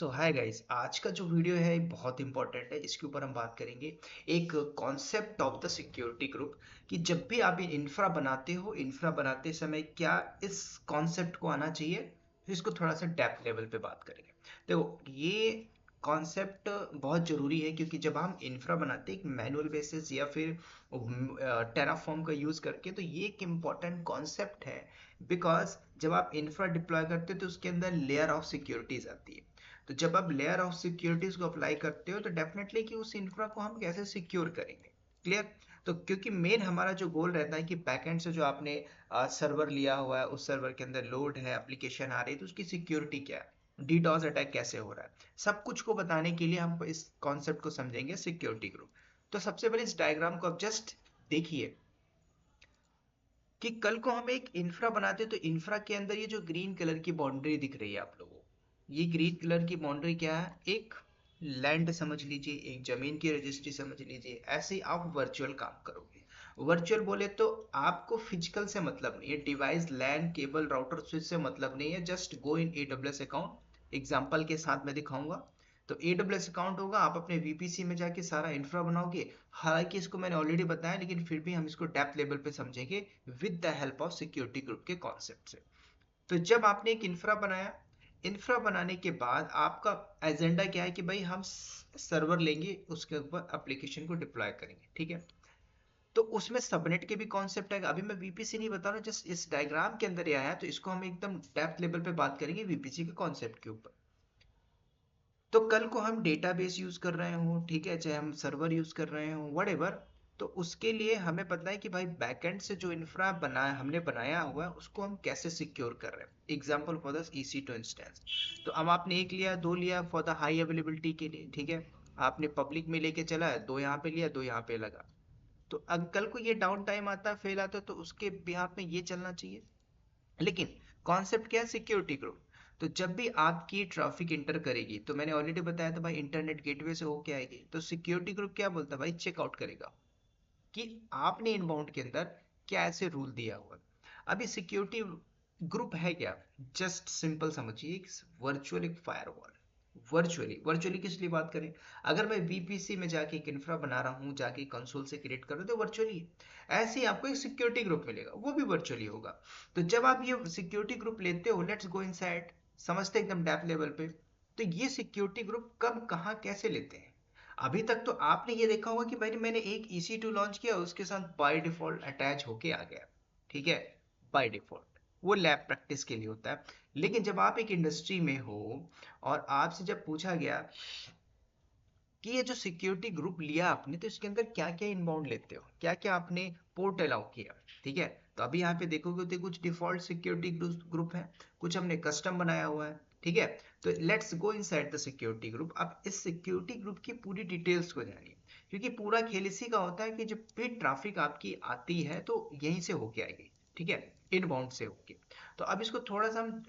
सो hi guys, आज का जो वीडियो है बहुत इंपॉर्टेंट है। इसके ऊपर हम बात करेंगे एक concept of the security group कि जब भी आप इंफ्रा बनाते हो, इंफ्रा बनाते समय क्या इस कॉन्सेप्ट को आना चाहिए। तो इसको थोड़ा सा डेप्थ लेवल पे बात करेंगे। देखो, ये कॉन्सेप्ट बहुत ज़रूरी है क्योंकि जब हम इंफ्रा बनाते हैं एक मैनुअल बेसिस या फिर टेराफॉर्म का यूज़ करके, तो ये एक इम्पॉर्टेंट कॉन्सेप्ट है। बिकॉज जब आप इंफ्रा डिप्लॉय करते हो तो उसके अंदर लेयर ऑफ सिक्योरिटीज आती है। तो जब आप लेयर ऑफ सिक्योरिटीज को अप्लाई करते हो तो डेफिनेटली कि उस इंफ्रा को हम कैसे सिक्योर करेंगे। क्लियर। तो क्योंकि मेन हमारा जो गोल रहता है कि बैकएंड से जो आपने सर्वर लिया हुआ है, उस सर्वर के अंदर लोड है, एप्लीकेशन आ रही है, तो उसकी सिक्योरिटी क्या है, डीडॉस अटैक कैसे हो रहा है, सब कुछ को बताने के लिए हम इस कॉन्सेप्ट को समझेंगे सिक्योरिटी ग्रुप। तो सबसे पहले इस डायग्राम को आप जस्ट देखिए कि कल को हम एक इंफ्रा बनाते तो इंफ्रा के अंदर ये जो ग्रीन कलर की बाउंड्री दिख रही है आप लोगों को, ये ग्रीन कलर की बाउंड्री क्या है? एक लैंड समझ लीजिए, एक जमीन की रजिस्ट्री समझ लीजिए। ऐसे ही आप वर्चुअल काम करोगे। वर्चुअल बोले तो आपको फिजिकल से मतलब नहीं है, device LAN cable router switch से मतलब नहीं है। Just go in AWS account, example के साथ मैं दिखाऊंगा। तो AWS अकाउंट होगा, आप अपने VPC में जाके सारा इंफ्रा बनाओगे। हालांकि इसको मैंने ऑलरेडी बताया, लेकिन फिर भी हम इसको डेप्थ लेवल पे समझेंगे with the help of security group के कॉन्सेप्ट से। तो जब आपने एक इंफ्रा बनाया, इंफ्रा बनाने के बाद आपका एजेंडा क्या है कि भाई हम सर्वर लेंगे, उसके ऊपर एप्लीकेशन को डिप्लॉय करेंगे। ठीक है। तो उसमें सबनेट के भी कॉन्सेप्ट है। अभी मैं VPC नहीं बता रहा, जस्ट इस डायग्राम के अंदर ये आया, तो इसको हम एकदम डेप्थ लेवल पे बात करेंगे VPC के कॉन्सेप्ट के ऊपर। तो कल को हम डेटाबेस यूज कर रहे हो, ठीक है, चाहे हम सर्वर यूज कर रहे हो, व्हाटएवर। तो उसके लिए हमें पता है कि भाई बैकएंड से जो इंफ्रा बनाया, हमने बनाया हुआ है, उसको हम कैसे सिक्योर कर रहे हैं। Example for the EC2 instance. तो अब आपने एक लिया, दो लिया फॉर द हाई अवेलेबिलिटी के लिए, ठीक है। आपने पब्लिक में लेके चला है, दो यहाँ पे लिया, दो यहाँ पे लगा। तो अब कल को ये डाउन टाइम आता है, फेल आता है, तो उसके बिहाफ में ये चलना चाहिए। लेकिन कॉन्सेप्ट क्या है? Security group. तो जब भी आपकी ट्रैफिक इंटर करेगी, तो मैंने ऑलरेडी बताया था भाई, इंटरनेट गेटवे से होके आएगी, तो सिक्योरिटी ग्रुप क्या बोलता है भाई? चेकआउट करेगा कि आपने इनबाउंड के अंदर क्या ऐसे रूल दिया हुआ है। अभी सिक्योरिटी ग्रुप है क्या? जस्ट सिंपल समझिए, वर्चुअल एक फायरवॉल। वर्चुअली वर्चुअली किस लिए बात करें? अगर मैं VPC में जाके एक इंफ्रा बना रहा हूँ, जाके कंसोल से क्रिएट कर रहा हूँ, तो वर्चुअली ऐसे ही आपको एक सिक्योरिटी ग्रुप मिलेगा, वो भी वर्चुअली होगा। तो जब आप ये सिक्योरिटी ग्रुप लेते हो, लेट्स गो इनसाइड, समझते हैं एकदम डेप्थ लेवल पे। तो ये सिक्योरिटी ग्रुप कब कहाँ कैसे लेते हैं? अभी तक तो आपने ये देखा होगा कि भाई मैंने एक EC2 लॉन्च किया, उसके साथ बाय डिफॉल्ट अटैच होके आ गया। ठीक है, बाय डिफॉल्ट वो लैब प्रैक्टिस के लिए होता है। लेकिन जब आप एक इंडस्ट्री में हो और आपसे जब पूछा गया कि ये जो सिक्योरिटी ग्रुप लिया आपने, तो इसके अंदर क्या क्या इनबाउंड लेते हो, क्या क्या आपने पोर्ट अलाउ किया, ठीक है। तो अभी यहाँ पे देखोगे तो कुछ डिफॉल्ट सिक्योरिटी ग्रुप है, कुछ हमने कस्टम बनाया हुआ है, ठीक है। तो let's go inside the security group. अब इस सिक्योरिटी ग्रुप की पूरी डिटेल्स को जानिए, क्योंकि पूरा खेल इसी का होता है कि जब भी ट्रैफिक आपकी आती है तो यहीं से होके आएगी, ठीक है, इनबाउंड से होके। तो अब इसको थोड़ा सा हम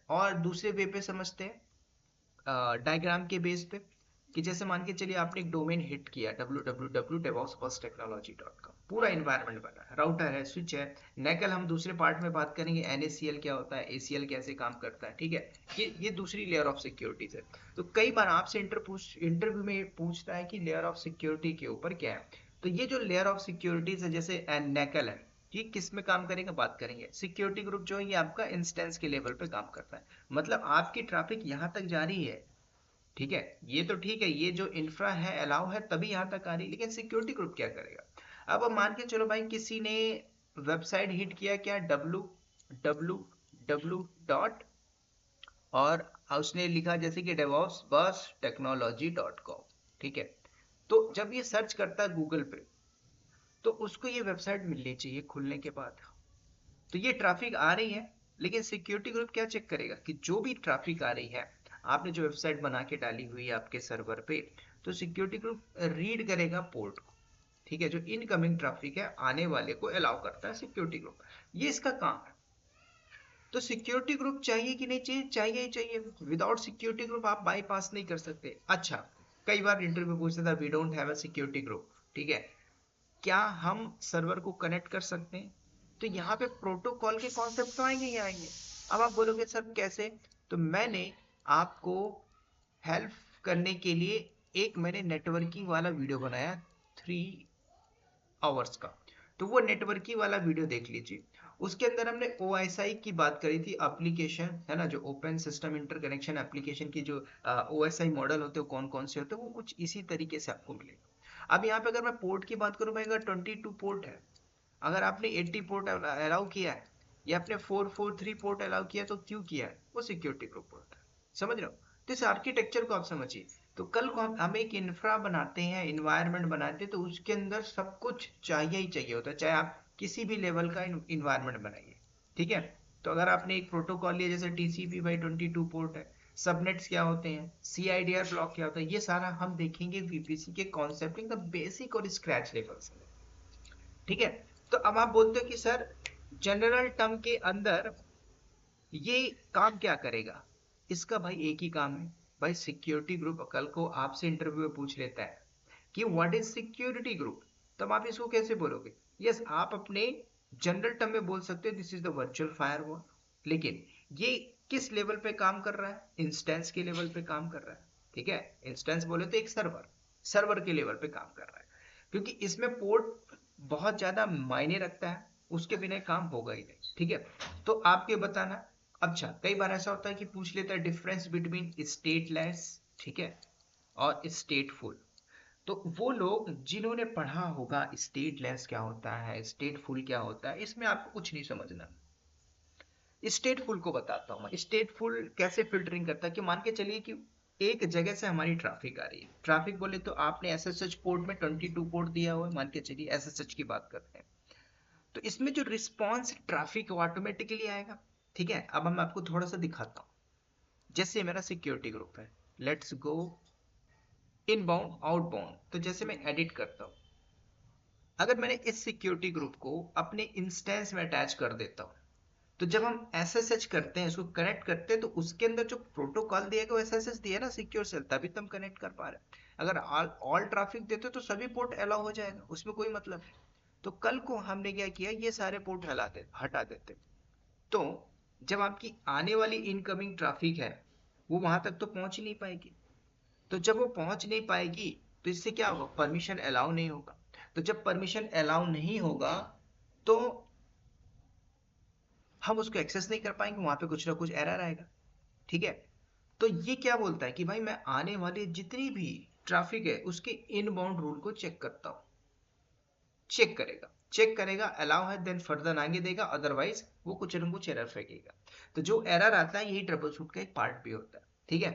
और दूसरे वे पे समझते हैं, डायग्राम के बेस पे। कि जैसे मान के चलिए आपने एक डोमेन हिट किया, www.devopsfirstTechnology.com, पूरा इन्वायरमेंट बना है, राउटर है, स्विच है। नेकल हम दूसरे पार्ट में बात करेंगे, NACL क्या होता है, ACL कैसे काम करता है, ठीक है। ये दूसरी लेयर ऑफ सिक्योरिटीज है। तो कई बार आपसे इंटरव्यू में पूछता है कि लेयर ऑफ सिक्योरिटी के ऊपर क्या है। तो ये जो लेयर ऑफ सिक्योरिटीज है, जैसे नेकल है, ये किस में काम करेगा, बात करेंगे। सिक्योरिटी ग्रुप जो है ये आपका इंस्टेंस के लेवल पे काम करता है। मतलब आपकी ट्रैफिक यहाँ तक जा रही है, ठीक है, ये तो ठीक है, ये जो इंफ्रा है अलाउ है तभी यहाँ तक आ रही है, लेकिन सिक्योरिटी ग्रुप क्या करेगा? अब मान के चलो भाई किसी ने वेबसाइट हिट किया, क्या, www. और उसने लिखा जैसे कि DevOpsFirstTechnology.com, ठीक है। तो जब ये सर्च करता है गूगल पे, तो उसको ये वेबसाइट मिलनी चाहिए खुलने के बाद। तो ये ट्रैफिक आ रही है, लेकिन सिक्योरिटी ग्रुप क्या चेक करेगा कि जो भी ट्रैफिक आ रही है, आपने जो वेबसाइट बना के डाली हुई है आपके सर्वर पे, तो सिक्योरिटी ग्रुप रीड करेगा पोर्ट को, ठीक है। जो इनकमिंग ट्रैफिक है आने वाले को अलाउ करता है सिक्योरिटी ग्रुप, ये इसका काम है। तो सिक्योरिटी ग्रुप चाहिए कि नहीं चाहिए? चाहिए ही चाहिए। विदाउट सिक्योरिटी ग्रुप आप बाईपास नहीं कर सकते। अच्छा, कई बार इंटरव्यू पूछता था, we don't have a security group, ठीक है, क्या हम सर्वर को कनेक्ट कर सकते हैं? तो यहाँ पे प्रोटोकॉल के कॉन्सेप्ट तो आएंगे ही आएंगे। अब आप बोलोगे सर कैसे? तो मैंने आपको हेल्प करने के लिए एक मैंने नेटवर्किंग वाला वीडियो बनाया 3 आवर्स का, तो वो नेटवर्किंग वाला वीडियो देख लीजिए। उसके अंदर हमने OSI की बात करी थी, एप्लीकेशन है ना, जो ओपन सिस्टम इंटरकनेक्शन एप्लीकेशन की जो OSI मॉडल होते हैं कौन कौन से होते हैं, वो कुछ इसी तरीके से आपको मिलेगा। अब यहाँ पे अगर मैं पोर्ट की बात करूँ भाई, अगर 22 पोर्ट है, अगर आपने 80 पोर्ट अलाउ किया है या आपने 443 पोर्ट अलाउ किया है, तो क्यों किया है? वो सिक्योरिटी ग्रुप होता है, समझ रहे हो? तो इस आर्किटेक्चर को आप समझिए। तो कल को हम एक इंफ्रा बनाते हैं, इन्वायरमेंट बनाते हैं, तो उसके अंदर सब कुछ चाहिए ही चाहिए होता है, चाहे आप किसी भी लेवल का इन्वायरमेंट बनाइए, ठीक है। तो अगर आपने एक प्रोटोकॉल लिया जैसे TCP बाई 22 पोर्ट है, सबनेट्स क्या होते हैं, CIDR ब्लॉक क्या होता है, ये सारा हम देखेंगे VPC के कॉन्सेप्ट द बेसिक और स्क्रैच लेवल से, ठीक है। तो अब आप बोलते हो कि सर जनरल टर्म के अंदर ये काम क्या करेगा? इसका भाई एक ही काम है भाई, सिक्योरिटी ग्रुप कल को आपसे इंटरव्यू में पूछ लेता है कि व्हाट इज सिक्योरिटी ग्रुप, तब आप इसको कैसे बोलोगे? यस, आप अपने जनरल टर्म में बोल सकते हो this is the virtual firewall, लेकिन ये किस लेवल पे काम कर रहा है? इंस्टेंस के लेवल पे काम कर रहा है, ठीक है। इंस्टेंस बोले तो एक सर्वर के लेवल पे काम कर रहा है, क्योंकि इसमें पोर्ट बहुत ज्यादा मायने रखता है, उसके बिना काम होगा ही नहीं, ठीक है। तो आपके बताना। अच्छा, कई बार ऐसा होता है कि पूछ लेता है डिफरेंस बिटवीन स्टेटलेस, ठीक है, और स्टेटफुल। तो वो लोग जिन्होंने पढ़ा होगा स्टेटलेस क्या होता है, स्टेटफुल क्या होता है, इसमें आपको कुछ नहीं समझना। स्टेटफुल को बताता हूँ मैं, स्टेटफुल कैसे फिल्टरिंग करता है। कि मान के चलिए कि एक जगह से हमारी ट्रैफिक आ रही है, ट्रैफिक बोले तो आपने SSH पोर्ट में 22 पोर्ट दिया हुआ है, मान के चलिए SSH की बात करते हैं, तो इसमें जो रिस्पॉन्स ट्रैफिक ऑटोमेटिकली आएगा, ठीक है। अब मैं आपको थोड़ा सा दिखाता हूँ, जैसे मेरा सिक्योरिटी ग्रुप है, लेट्स गो इनबाउंड आउटबाउंड, तो जैसे मैं एडिट करता हूँ, अगर मैंने इस सिक्योरिटी ग्रुप को अपने इंस्टेंस में अटैच कर देता हूँ, तो जब हम SSH करते हैं, उसको कनेक्ट करते हैं, तो उसके अंदर जो प्रोटोकॉल दिया गया SSH दिया ना सिक्योर सेल, तभी तो हम कनेक्ट कर पा रहे हैं। अगर ऑल ट्रैफिक देते तो सभी पोर्ट अलाउ हो जाएगा, उसमें कोई मतलब है। तो कल को हमने क्या किया, ये सारे पोर्ट हटा देते, तो जब आपकी आने वाली इनकमिंग ट्रैफिक है वो वहां तक तो पहुंच ही नहीं पाएगी। तो जब वो पहुंच नहीं पाएगी, तो इससे क्या होगा, परमिशन अलाउ नहीं होगा। तो जब परमिशन अलाउ नहीं होगा, तो हम उसको एक्सेस नहीं कर पाएंगे, वहां पे कुछ ना कुछ एरर आएगा, ठीक है। तो ये क्या बोलता है कि भाई मैं आने वाली जितनी भी ट्रैफिक है उसके इनबाउंड रूल को चेक करता हूँ, चेक करेगा, अलाउ है देन फर्दर आगे देगा, अदरवाइज वो कुछ ना कुछ एरर फेंकेगा। तो जो एरर आता है यही ट्रबल शूट का एक पार्ट भी होता है, ठीक है।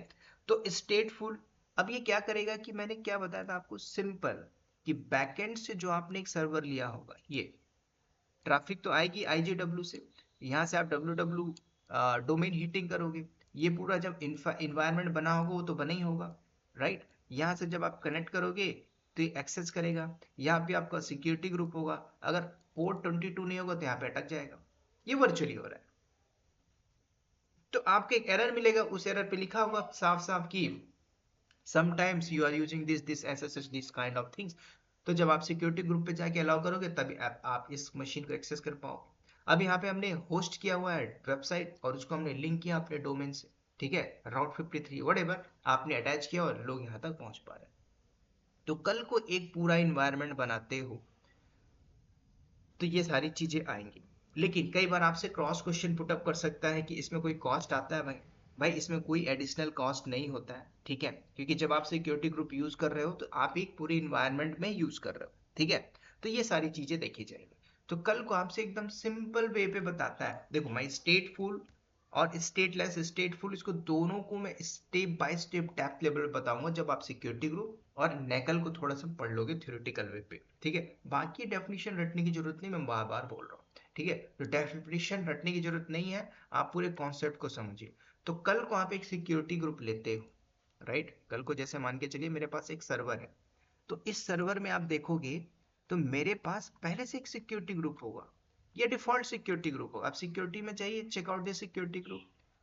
तो स्टेटफुल, अब ये क्या करेगा कि मैंने क्या बताया था आपको, सिंपल, कि बैकएंड से जो आपने एक सर्वर लिया होगा, ये ट्रैफिक तो आएगी IGW से, यहाँ से आप WW डोमेन हीटिंग करोगे, ये पूरा जब इन्वायरमेंट बना होगा वो तो बना ही होगा, राइट। यहाँ से जब आप कनेक्ट करोगे तो ये एक्सेस करेगा, यहाँ पे आपका सिक्योरिटी ग्रुप होगा, अगर पोर्ट 22 नहीं होगा तो यहाँ पे अटक जाएगा, ये वर्चुअली हो रहा है। तो आपको एक एरर मिलेगा, उस एरर पे लिखा होगा साफ साफ कि sometimes you are using this SSH this kind of things. तो जब आप सिक्योरिटी ग्रुप पे जाके अलाउ करोगे तभी आप इस मशीन को एक्सेस कर पाओगे। अब यहाँ पे हमने होस्ट किया हुआ है वेबसाइट और उसको हमने लिंक किया अपने डोमेन से, ठीक है, राउट 53 व्हाटएवर आपने अटैच किया और लोग यहाँ तक पहुंच पा रहे हैं। तो कल को एक पूरा इन्वायरमेंट बनाते हो तो ये सारी चीजें आएंगी। लेकिन कई बार आपसे क्रॉस क्वेश्चन पुटअप कर सकता है कि इसमें कोई कॉस्ट आता है? भाई भाई इसमें कोई एडिशनल कॉस्ट नहीं होता है, ठीक है, क्योंकि जब आप सिक्योरिटी ग्रुप यूज कर रहे हो तो आप एक पूरे इन्वायरमेंट में यूज कर रहे हो, ठीक है। तो ये सारी चीजें देखी जाएंगी। तो कल को आपसे एकदम सिंपल वे पे बताता है, देखो मैं स्टेटफुल और स्टेटलेस स्टेटफुल, इसको दोनों को मैं step by step depth level पे बताऊंगा जब आप सिक्योरिटी ग्रुप और नेकल को थोड़ा सा पढ़ लोगे थ्योरेटिकल वे पे, ठीक है। बाकी डेफिनेशन रटने की जरूरत नहीं, मैं बार बार बोल रहा हूँ, ठीक है। तो डेफिनेशन रटने की जरूरत नहीं है, आप पूरे कॉन्सेप्ट को समझिए। तो कल को आप एक सिक्योरिटी ग्रुप लेते हो, राइट, कल को जैसे मान के चलिए मेरे पास एक सर्वर है, तो इस सर्वर में आप देखोगे तो मेरे पास पहले से एक सिक्योरिटी ग्रुप होगा, ये डिफॉल्ट सिक्योरिटी ग्रुप होगा। आप सिक्योरिटी में जाइए, चेकआउट द सिक्योरिटी ग्रुप,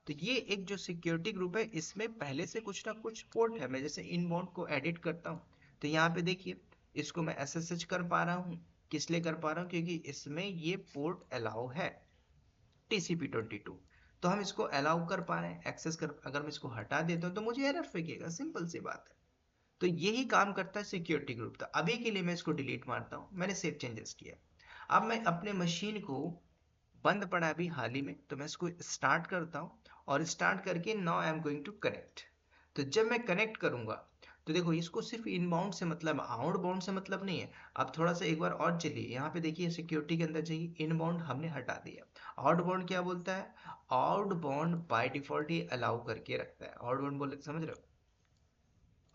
तो ये एक जो सिक्योरिटी ग्रुप है इसमें पहले से कुछ ना कुछ पोर्ट है। मैं जैसे इनबाउंड को एडिट करता हूँ, तो यहाँ पे देखिए इसको मैं SSH कर पा रहा हूँ, किस लिए कर पा रहा हूँ, क्योंकि इसमें ये पोर्ट अलाउ है TCP 22। तो हम इसको अलाउ कर पा रहे हैं एक्सेस कर, अगर मैं इसको हटा देता हूँ तो मुझे एरर फेंकेगा, सिंपल सी बात है। तो यही काम करता है सिक्योरिटी ग्रुप। तो अभी के लिए मैं इसको डिलीट मारता हूँ, मैंने सेव चेंजेस किया। अब मैं अपने मशीन को, बंद पड़ा अभी हाल ही में, तो मैं इसको स्टार्ट करता हूँ और स्टार्ट करके now I am going to connect. तो जब मैं कनेक्ट करूंगा तो देखो इसको सिर्फ इनबाउंड से मतलब, आउटबाउंड से मतलब नहीं है। अब थोड़ा सा एक बार और चलिए, यहाँ पे देखिए सिक्योरिटी के अंदर चाहिए, इनबाउंड हमने हटा दिया। आउटबाउंड क्या बोलता है? Outbound by default he allow करके रखता है। आउटबाउंड बोले, समझ रहे हो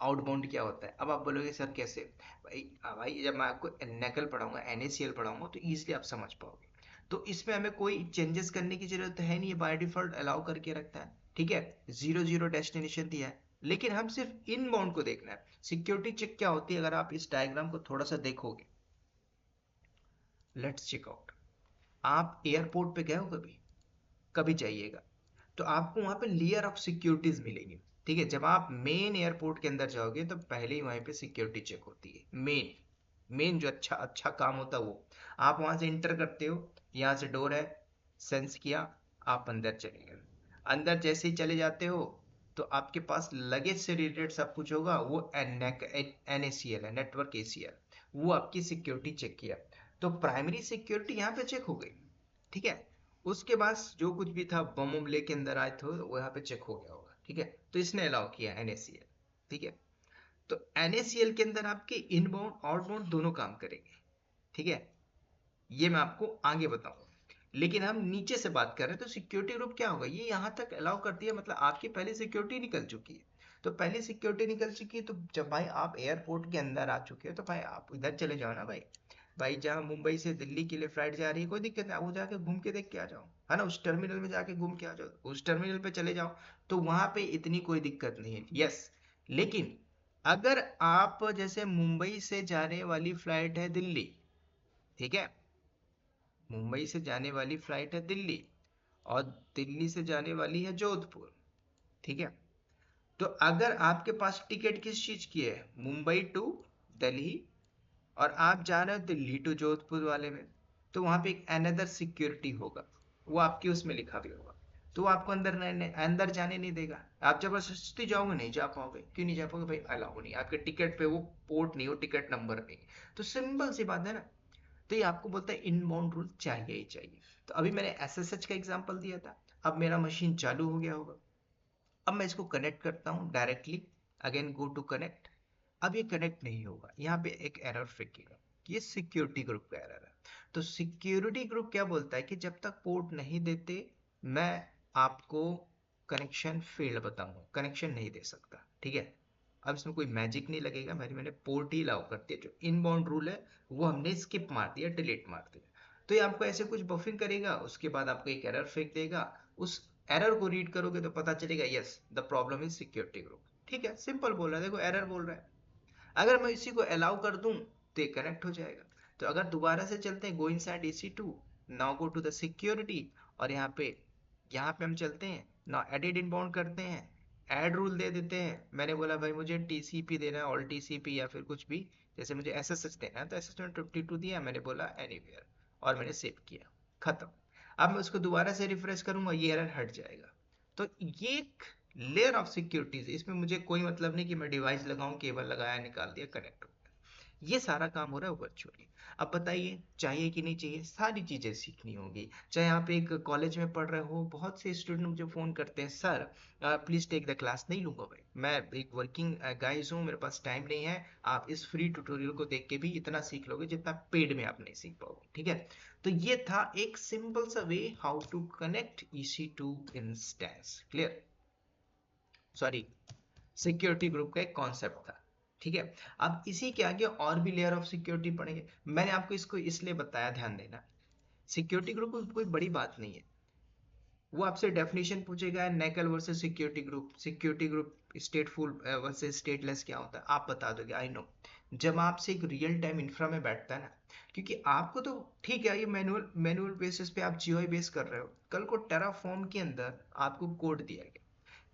आउटबाउंड क्या होता है? अब आप बोलोगे सर कैसे? भाई भाई जब मैं आपको नेकल पढ़ाऊंगा, एनएसीएल पढ़ाऊंगा तो इजीली आप समझ पाओगे। तो इसमें हमें कोई चेंजेस करने की जरूरत है नहीं, बाय डिफॉल्ट अलाउ करके रखता है। ठीक है, 0 0 डेस्टिनेशन दिया है, लेकिन हम सिर्फ इन बाउंड को देखना है। सिक्योरिटी चेक क्या होती है, अगर आप इस डायग्राम को थोड़ा सा देखोगे, लेट्स चेक आउट। आप एयरपोर्ट पे गए हो कभी? कभी जाइएगा तो आपको वहां पे लेयर ऑफ सिक्योरिटीज मिलेंगी। ठीक है, जब आप मेन एयरपोर्ट के अंदर जाओगे तो पहले ही वहीं पे सिक्योरिटी चेक होती है। मेन मेन जो अच्छा अच्छा काम होता है वो, आप वहां से इंटर करते हो, यहाँ से डोर है, सेंस किया, आप अंदर चले गए। अंदर जैसे ही चले जाते हो तो आपके पास लगेज से रिलेटेड सब कुछ होगा, वो एनएसीएल है, नेटवर्क एसीएल, वो आपकी सिक्योरिटी चेक किया। तो प्राइमरी सिक्योरिटी यहाँ पे चेक हो गई। ठीक है, उसके बाद जो कुछ भी था बम बम लेके अंदर आए थे वो यहाँ पे चेक हो गया होगा। ठीक है, तो इसने अलाउ किया एनएसीएल। ठीक है, तो एनएसीएल के अंदर आपके इनबाउंड आउटबाउंड दोनों काम करेंगे। ठीक है, ये मैं आपको आगे बताऊंगा। लेकिन हम नीचे से बात कर रहे हैं, तो सिक्योरिटी ग्रुप क्या होगा, ये यहाँ तक अलाउ करती है, मतलब आपकी पहले सिक्योरिटी निकल चुकी है। तो पहले सिक्योरिटी निकल चुकी है, तो जब भाई आप एयरपोर्ट के अंदर आ चुके हो तो भाई आप इधर चले जाओ ना भाई। भाई जहाँ मुंबई से दिल्ली के लिए फ्लाइट जा रही है कोई दिक्कत नहीं, वो जाके घूम के देख के आ जाओ, है ना, उस टर्मिनल में जाके घूम के आ जाओ, उस टर्मिनल पे चले जाओ। तो वहां पे इतनी कोई दिक्कत नहीं है, यस। लेकिन अगर आप जैसे मुंबई से जाने वाली फ्लाइट है दिल्ली, ठीक है, मुंबई से जाने वाली फ्लाइट है दिल्ली और दिल्ली से जाने वाली है जोधपुर। ठीक है, तो अगर आपके पास टिकट किस चीज की है, मुंबई टू दिल्ली, और आप जा रहे हो दिल्ली टू जोधपुर वाले में, तो वहां पे एक अनदर सिक्योरिटी होगा, वो आपके उसमें लिखा भी होगा। तो वो आपको अंदर जाने नहीं देगा। आप जबरदस्ती जाओगे, नहीं जा पाओगे। क्यों नहीं जा पाओगे भाई? अलाउ नहीं, आपके टिकट पे वो पोर्ट नहीं, वो टिकट नंबर नहीं। तो सिंपल सी बात है ना। तो ये आपको बोलता है इनबाउंड रूल चाहिए ही चाहिए। तो अभी मैंने एसएसएच का एग्जांपल दिया था। अब मेरा मशीन चालू हो गया होगा, अब मैं इसको कनेक्ट करता हूँ directly, again go to connect. अब ये कनेक्ट नहीं होगा, यहाँ पे एक एरर फेंकेगा, ये सिक्योरिटी ग्रुप का एरर है। तो सिक्योरिटी ग्रुप क्या बोलता है कि जब तक पोर्ट नहीं देते मैं आपको कनेक्शन फेल्ड बताऊंगा, कनेक्शन नहीं दे सकता। ठीक है, अब इसमें कोई मैजिक नहीं लगेगा, मैंने पोर्ट ही अलाउ कर दिया, जो इनबाउंड रूल है वो हमने स्किप मार दिया, डिलीट मार दिया। तो ये आपको ऐसे कुछ बफिंग करेगा, उसके बाद आपको एक एरर फेंक देगा। उस एरर को रीड करोगे तो पता चलेगा yes the problem is security group. ठीक है, सिंपल बोल रहा है, देखो एरर बोल रहा है। अगर मैं इसी को अलाउ कर दूं तो ये कनेक्ट हो जाएगा। तो अगर दोबारा से चलते हैं, go inside EC2, now go to the security, और यहाँ पे हम चलते हैं, नाउ एडिट इनबाउंड करते हैं, ऐड रूल दे देते हैं। मैंने बोला भाई मुझे टीसीपी देना है, ऑल टीसीपी या फिर कुछ भी, जैसे मुझे एसएसएच देना है तो एसएसएच 52 दिया, मैंने बोला एनीवेयर, और मैंने सेव किया, खत्म। अब मैं उसको दोबारा से रिफ्रेश करूंगा, ये एरर हट जाएगा। तो ये एक लेयर ऑफ सिक्योरिटीज, इसमें मुझे कोई मतलब नहीं कि मैं डिवाइस लगाऊं, केबल लगाया निकाल दिया कनेक्ट हो गया। ये सारा काम हो रहा है वर्चुअली। अब बताइए चाहिए कि नहीं चाहिए? सारी चीजें सीखनी होगी। चाहे आप एक कॉलेज में पढ़ रहे हो, बहुत से स्टूडेंट मुझे फोन करते हैं, sir please take the class. नहीं लूंगा भाई, मैं एक वर्किंग गाइज हूँ, मेरे पास टाइम नहीं है। आप इस फ्री ट्यूटोरियल को देख के भी इतना सीख लोगे जितना पेड में आप नहीं सीख पाओगे। ठीक है, तो ये था एक सिंपल सा way how to connect EC2 instance. Clear? Sorry, security group का एक कॉन्सेप्ट था। ठीक है, अब इसी के आगे और भी लेयर ऑफ सिक्योरिटी पढ़ेंगे। मैंने आपको इसको इसलिए बताया, ध्यान देना, सिक्योरिटी ग्रुप कोई बड़ी बात नहीं है। वो आपसे डेफिनेशन पूछेगा, NACL versus security group, security group stateful versus stateless क्या होता है, आप बता दोगे, आई नो। जब आपसे एक रियल टाइम इंफ्रा में बैठता है ना, क्योंकि आपको तो ठीक है, ये मैनुअल मैनुअल बेसिस पे आप जीओआई बेस कर रहे हो, कल को टेराफॉर्म के अंदर आपको कोड दिया गया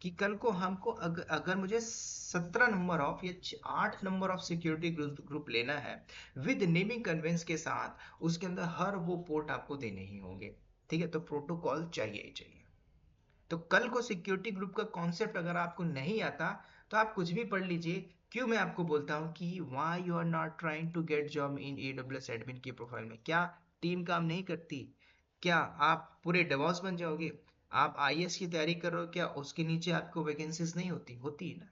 कि कल को हमको अगर मुझे 17 नंबर ऑफ या 8 नंबर ऑफ सिक्योरिटी ग्रुप लेना है विद नेमिंग कन्वेंस के साथ, उसके अंदर हर वो पोर्ट आपको देने ही होंगे। ठीक है, तो प्रोटोकॉल चाहिए ही चाहिए। तो कल को सिक्योरिटी ग्रुप का कॉन्सेप्ट अगर आपको नहीं आता तो आप कुछ भी पढ़ लीजिए। क्यों मैं आपको बोलता हूँ कि why you are not trying to get job in AWS admin की प्रोफाइल में? क्या टीम काम नहीं करती? क्या आप पूरे डेवॉप्स बन जाओगे? आप IAS की तैयारी कर रहे हो, क्या उसके नीचे आपको वैकेंसीज नहीं होती? होती है ना।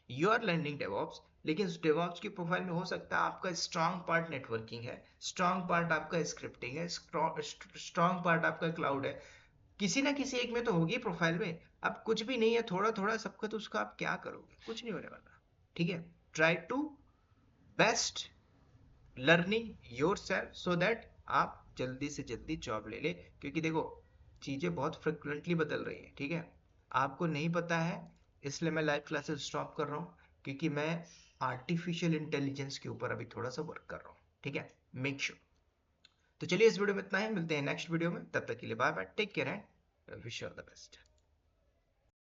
यू आर लर्निंग डेवॉप्स, लेकिन उस डेवॉप्स की प्रोफाइल में हो सकता है आपका स्ट्रांग पार्ट नेटवर्किंग है, स्ट्रांग पार्ट आपका स्क्रिप्टिंग है, स्ट्रांग पार्ट आपका क्लाउड है। किसी ना किसी एक में तो होगी प्रोफाइल में। अब कुछ भी नहीं है, थोड़ा थोड़ा सबका, तो उसका आप क्या करोगे? कुछ नहीं होने वाला। ठीक है। Try to best learning yourself so that आप जल्दी से जल्दी जॉब ले ले। क्योंकि देखो, चीजें बहुत फ्रिक्वेंटली बदल रही है। ठीक है। आपको नहीं पता है, इसलिए मैं लाइव क्लासेस स्टॉप कर रहा हूँ, क्योंकि मैं आर्टिफिशियल इंटेलिजेंस के ऊपर अभी थोड़ा सा वर्क कर रहा हूँ। ठीक है। Make sure. तो चलिए, इस वीडियो में इतना ही, मिलते हैं नेक्स्ट वीडियो में। तब तक के लिए bye bye, take care and wish you all the best.